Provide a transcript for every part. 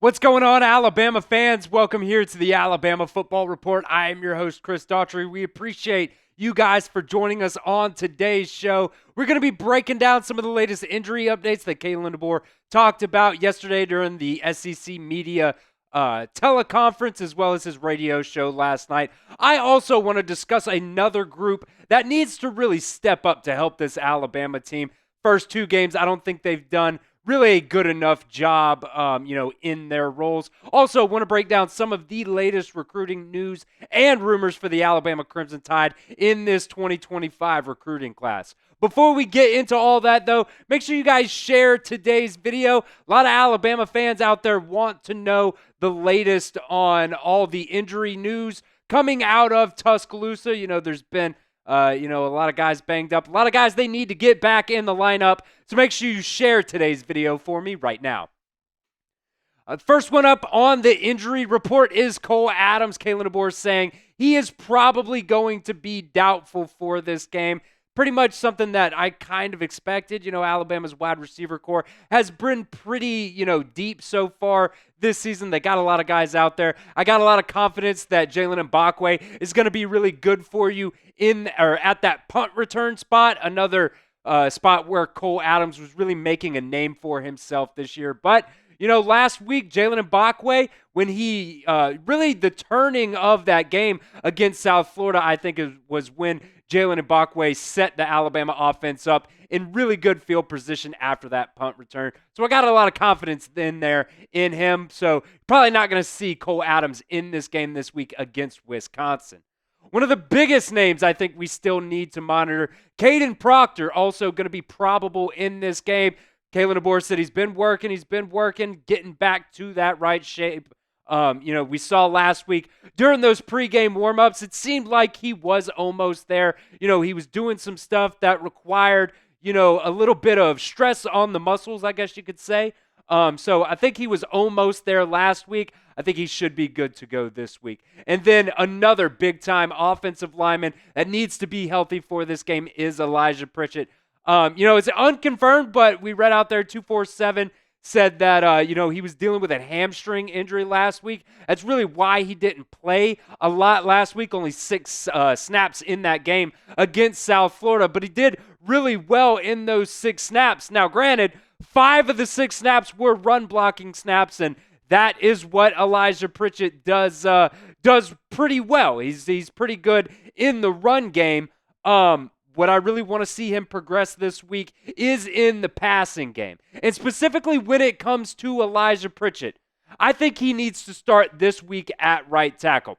What's going on, Alabama fans? Welcome here to the Alabama Football Report. I am your host, Chris Daughtry. We appreciate you guys for joining us on today's show. We're going to be breaking down some of the latest injury updates that Kalen DeBoer talked about yesterday during the SEC media teleconference, as well as his radio show last night. I also want to discuss another group that needs to really step up to help this Alabama team. First two games, I don't think they've done really a good enough job, in their roles. Also, want to break down some of the latest recruiting news and rumors for the Alabama Crimson Tide in this 2025 recruiting class. Before we get into all that, though, make sure you guys share today's video. A lot of Alabama fans out there want to know the latest on all the injury news coming out of Tuscaloosa. There's been a lot of guys banged up. A lot of guys they need to get back in the lineup. So make sure you share today's video for me right now. First one up on the injury report is Cole Adams. Kalen DeBoer saying he is probably going to be doubtful for this game. Pretty much something that I kind of expected. Alabama's wide receiver core has been pretty, deep so far this season. They got a lot of guys out there. I got a lot of confidence that Jalen Mbakwe is going to be really good for you at that punt return spot. Another spot where Cole Adams was really making a name for himself this year. But last week, Jalen Mbakwe, when he really the turning of that game against South Florida, I think was when Jalen Mbakwe set the Alabama offense up in really good field position after that punt return. So I got a lot of confidence in him. So probably not going to see Cole Adams in this game this week against Wisconsin. One of the biggest names I think we still need to monitor, Kadyn Proctor, also going to be probable in this game. Kalen DeBoer said he's been working, getting back to that right shape. We saw last week during those pregame warmups, it seemed like he was almost there. He was doing some stuff that required, a little bit of stress on the muscles, I guess you could say. So I think he was almost there last week. I think he should be good to go this week. And then another big-time offensive lineman that needs to be healthy for this game is Elijah Pritchett. It's unconfirmed, but we read out there 247 said that, he was dealing with a hamstring injury last week. That's really why he didn't play a lot last week, only 6 snaps in that game against South Florida. But he did really well in those 6 snaps. Now, granted, 5 of the 6 snaps were run-blocking snaps, and that is what Elijah Pritchett does pretty well. He's pretty good in the run game. What I really want to see him progress this week is in the passing game. And specifically when it comes to Elijah Pritchett, I think he needs to start this week at right tackle.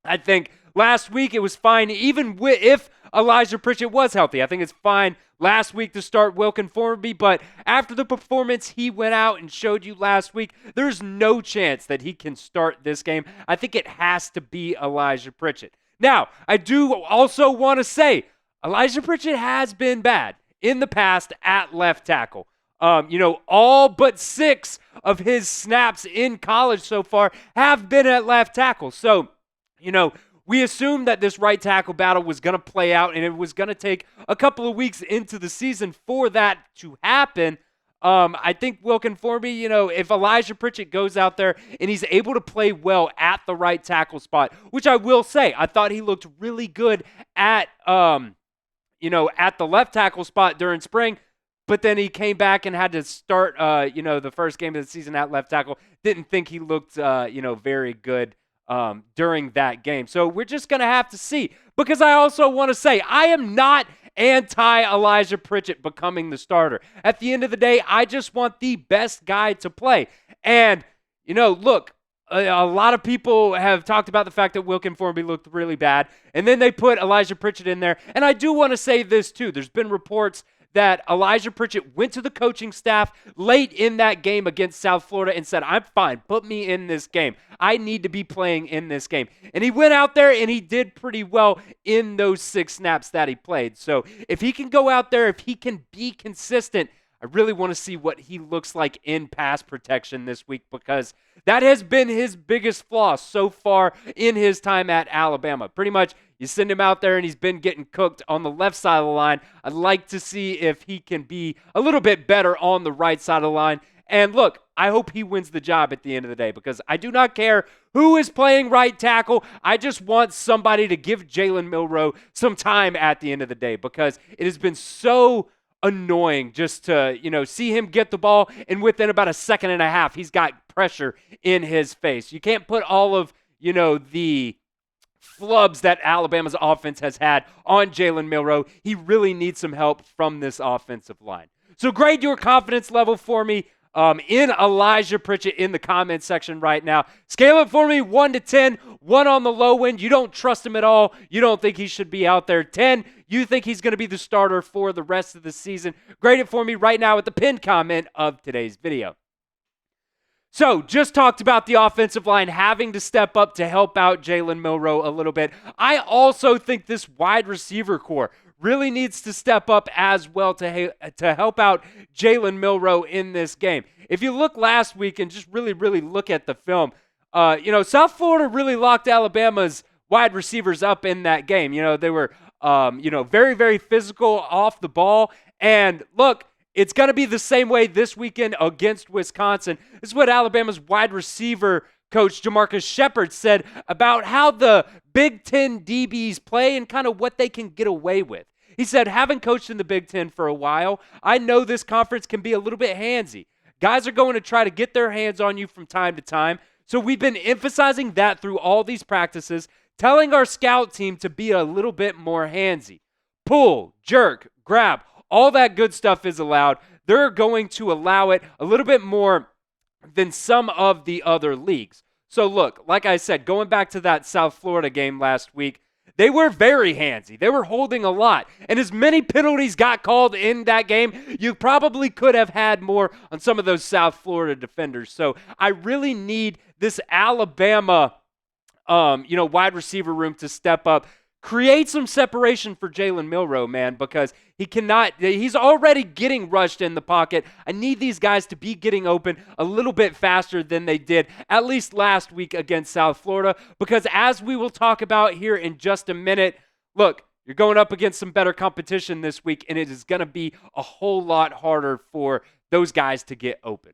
I think last week it was fine, even if Elijah Pritchett was healthy. I think it's fine last week to start Wilkin Formby, but after the performance he went out and showed you last week, there's no chance that he can start this game. I think it has to be Elijah Pritchett. Now, I do also want to say, Elijah Pritchett has been bad in the past at left tackle. All but 6 of his snaps in college so far have been at left tackle. So, we assumed that this right tackle battle was going to play out and it was going to take a couple of weeks into the season for that to happen. I think Wilkin Formby, if Elijah Pritchett goes out there and he's able to play well at the right tackle spot, which I will say, I thought he looked really good at the left tackle spot during spring, but then he came back and had to start, the first game of the season at left tackle. Didn't think he looked, very good during that game. So we're just going to have to see, because I also want to say I am not anti-Elijah Pritchett becoming the starter. At the end of the day, I just want the best guy to play. And, look, a lot of people have talked about the fact that Wilkin Formby looked really bad, and then they put Elijah Pritchett in there. And I do want to say this, too. There's been reports that Elijah Pritchett went to the coaching staff late in that game against South Florida and said, I'm fine, put me in this game. I need to be playing in this game. And he went out there and he did pretty well in those 6 snaps that he played. So if he can go out there, if he can be consistent, I really want to see what he looks like in pass protection this week, because that has been his biggest flaw so far in his time at Alabama. Pretty much, you send him out there and he's been getting cooked on the left side of the line. I'd like to see if he can be a little bit better on the right side of the line. And look, I hope he wins the job at the end of the day because I do not care who is playing right tackle. I just want somebody to give Jalen Milroe some time at the end of the day because it has been so annoying just to, see him get the ball and within about a second and a half, he's got pressure in his face. You can't put all of, the flubs that Alabama's offense has had on Jalen Milroe. He really needs some help from this offensive line. So grade your confidence level for me in Elijah Pritchett in the comment section right now. Scale it for me 1 to 10, 1 on the low end. You don't trust him at all. You don't think he should be out there. 10, you think he's going to be the starter for the rest of the season. Grade it for me right now with the pinned comment of today's video. So, just talked about the offensive line having to step up to help out Jalen Milroe a little bit. I also think this wide receiver core really needs to step up as well to help out Jalen Milroe in this game. If you look last week and just really look at the film, South Florida really locked Alabama's wide receivers up in that game. They were, very physical off the ball. And look, it's going to be the same way this weekend against Wisconsin. This is what Alabama's wide receiver coach Jamarcus Shepard said about how the Big Ten DBs play and kind of what they can get away with. He said, having coached in the Big Ten for a while, I know this conference can be a little bit handsy. Guys are going to try to get their hands on you from time to time. So we've been emphasizing that through all these practices, telling our scout team to be a little bit more handsy. Pull, jerk, grab, all that good stuff is allowed. They're going to allow it a little bit more than some of the other leagues. So look, like I said, going back to that South Florida game last week, they were very handsy. They were holding a lot. And as many penalties got called in that game, you probably could have had more on some of those South Florida defenders. So I really need this Alabama, wide receiver room to step up. Create some separation for Jalen Milroe, man, because he's already getting rushed in the pocket. I need these guys to be getting open a little bit faster than they did, at least last week against South Florida, because as we will talk about here in just a minute, look, you're going up against some better competition this week, and it is going to be a whole lot harder for those guys to get open.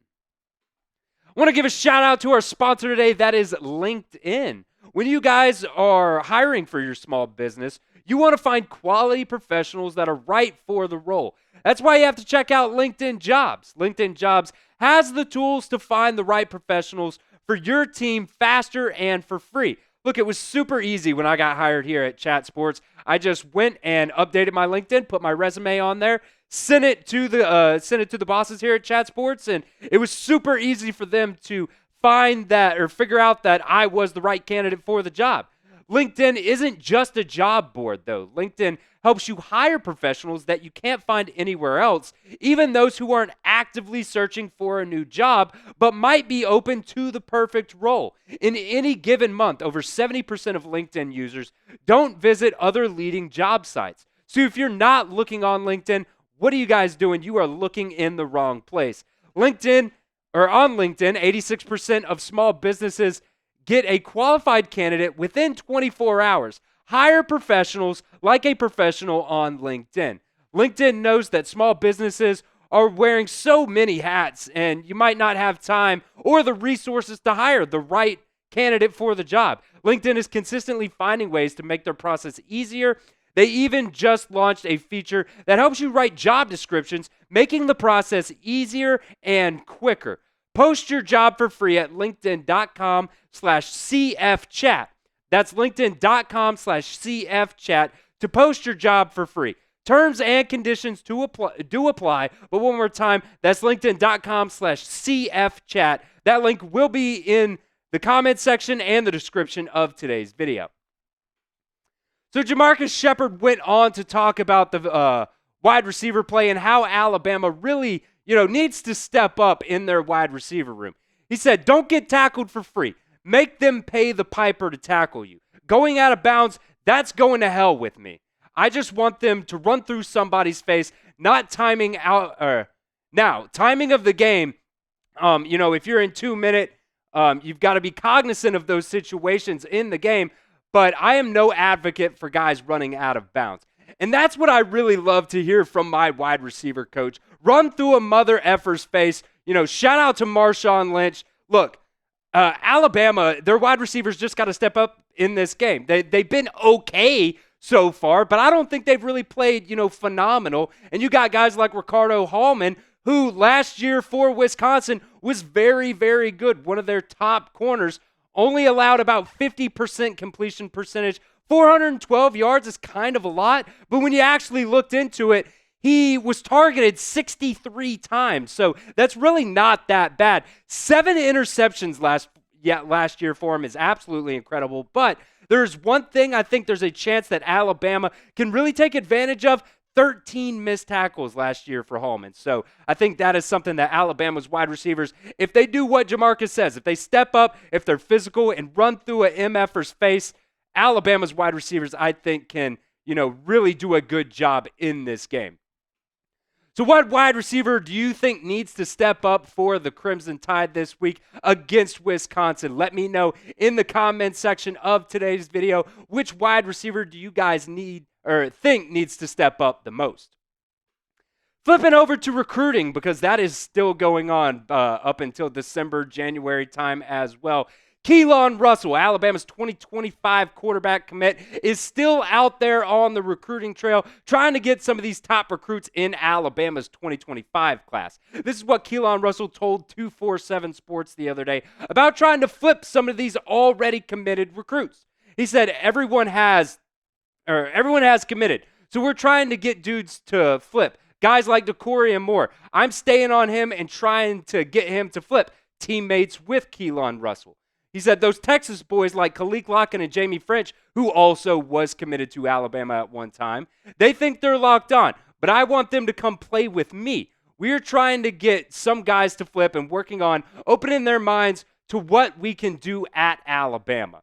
I want to give a shout out to our sponsor today, that is LinkedIn. When you guys are hiring for your small business, you want to find quality professionals that are right for the role. That's why you have to check out LinkedIn Jobs. LinkedIn Jobs has the tools to find the right professionals for your team faster and for free. Look, it was super easy when I got hired here at Chat Sports. I just went and updated my LinkedIn, put my resume on there, sent it to the bosses here at Chat Sports, and it was super easy for them to find that or figure out that I was the right candidate for the job. LinkedIn isn't just a job board, though. LinkedIn helps you hire professionals that you can't find anywhere else, even those who aren't actively searching for a new job, but might be open to the perfect role. In any given month, over 70% of LinkedIn users don't visit other leading job sites. So if you're not looking on LinkedIn, what are you guys doing? You are looking in the wrong place. On LinkedIn, 86% of small businesses get a qualified candidate within 24 hours. Hire professionals like a professional on LinkedIn. LinkedIn knows that small businesses are wearing so many hats, and you might not have time or the resources to hire the right candidate for the job. LinkedIn is consistently finding ways to make their process easier. They even just launched a feature that helps you write job descriptions, making the process easier and quicker. Post your job for free at linkedin.com/cfchat. That's linkedin.com/cfchat to post your job for free. Terms and conditions do apply, but one more time, that's linkedin.com/cfchat. That link will be in the comment section and the description of today's video. So Jamarcus Shepard went on to talk about the wide receiver play and how Alabama really, needs to step up in their wide receiver room. He said, don't get tackled for free. Make them pay the piper to tackle you. Going out of bounds, that's going to hell with me. I just want them to run through somebody's face, not timing out. Now, timing of the game, if you're in 2 minute, you've got to be cognizant of those situations in the game. But I am no advocate for guys running out of bounds. And that's what I really love to hear from my wide receiver coach. Run through a mother effer's face. shout out to Marshawn Lynch. Look, Alabama, their wide receivers just got to step up in this game. They've been okay so far, but I don't think they've really played, phenomenal. And you got guys like Ricardo Hallman, who last year for Wisconsin was very, very good. One of their top corners, only allowed about 50% completion percentage. 412 yards is kind of a lot, but when you actually looked into it, he was targeted 63 times. So that's really not that bad. 7 interceptions last year for him is absolutely incredible. But there's one thing I think there's a chance that Alabama can really take advantage of. 13 missed tackles last year for Hallman. So I think that is something that Alabama's wide receivers, if they do what Jamarcus says, if they step up, if they're physical and run through an MFer's face, Alabama's wide receivers, I think, can, really do a good job in this game. So what wide receiver do you think needs to step up for the Crimson Tide this week against Wisconsin? Let me know in the comment section of today's video, which wide receiver do you guys need or think needs to step up the most? Flipping over to recruiting, because that is still going on up until December, January time as well. Keelan Russell, Alabama's 2025 quarterback commit, is still out there on the recruiting trail trying to get some of these top recruits in Alabama's 2025 class. This is what Keelan Russell told 247 Sports the other day about trying to flip some of these already committed recruits. He said everyone has committed, so we're trying to get dudes to flip. Guys like Dakorien Moore, I'm staying on him and trying to get him to flip. Teammates with Keelan Russell. He said those Texas boys like Khalil Lockett and Jamie French, who also was committed to Alabama at one time, they think they're locked on, but I want them to come play with me. We are trying to get some guys to flip and working on opening their minds to what we can do at Alabama.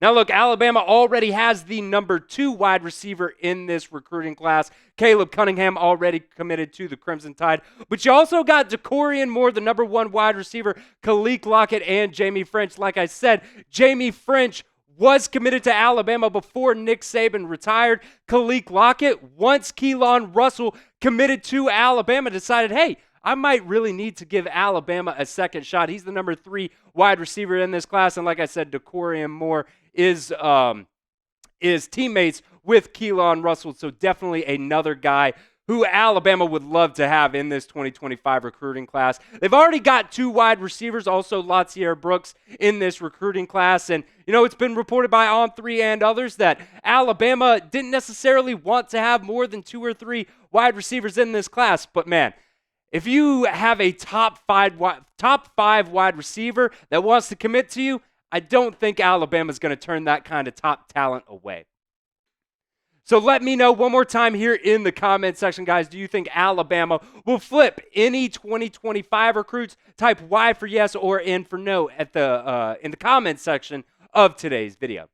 Now, look, Alabama already has the number 2 wide receiver in this recruiting class. Caleb Cunningham already committed to the Crimson Tide. But you also got Dakorien Moore, the number 1 wide receiver, Khalil Lockett, and Jamie French. Like I said, Jamie French was committed to Alabama before Nick Saban retired. Khalil Lockett, once Keelan Russell committed to Alabama, decided, hey, I might really need to give Alabama a second shot. He's the number 3 wide receiver in this class. And like I said, Dakorien Moore is teammates with Keelan Russell. So definitely another guy who Alabama would love to have in this 2025 recruiting class. They've already got 2 wide receivers, also Latsier Brooks, in this recruiting class. And, it's been reported by On3 and others that Alabama didn't necessarily want to have more than 2 or 3 wide receivers in this class. But, man, if you have a top 5 wide receiver that wants to commit to you, I don't think Alabama's going to turn that kind of top talent away. So let me know one more time here in the comment section, guys. Do you think Alabama will flip any 2025 recruits? Type Y for yes or N for no in the comment section of today's video.